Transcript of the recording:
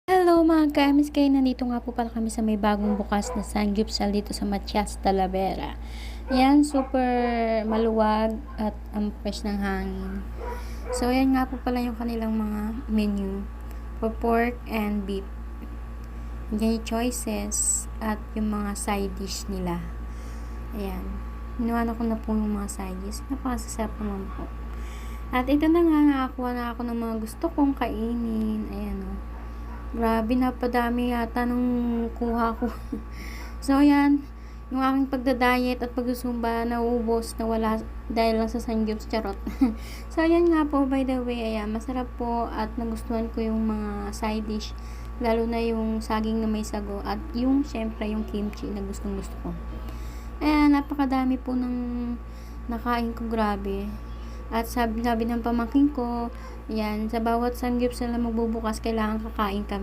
Hello mga ka-MSK, nandito nga po pala kami sa may bagong bukas na Sangyupsal dito sa Matias, Talavera. Ayan, super maluwag at ang fresh ng hangin. So, ayan nga po pala yung kanilang mga menu for pork and beef. Yan yung choices at yung mga side dish nila. Ayan. Inuwan ko na po yung mga side dish. Napakasasarap naman po. At ito na nga, nakakuha na ako ng mga gusto kong kainin. Ayan o. Grabe, napadami yata nung kuha ko. So, ayan. Yung aking pagdadiet at pagsusumba, nauubos, nawala dahil lang sa sangyups, charot. So, ayan nga po, by the way, ayan, masarap po at nagustuhan ko yung mga side dish. Lalo na yung saging na may sago at yung, syempre, yung kimchi na gustong gusto ko. Ayan, napakadami po ng nakain ko, grabe. At sabi ng pamangkin ko, yan, sa bawat sangyups na magbubukas, kailangan kakain kami.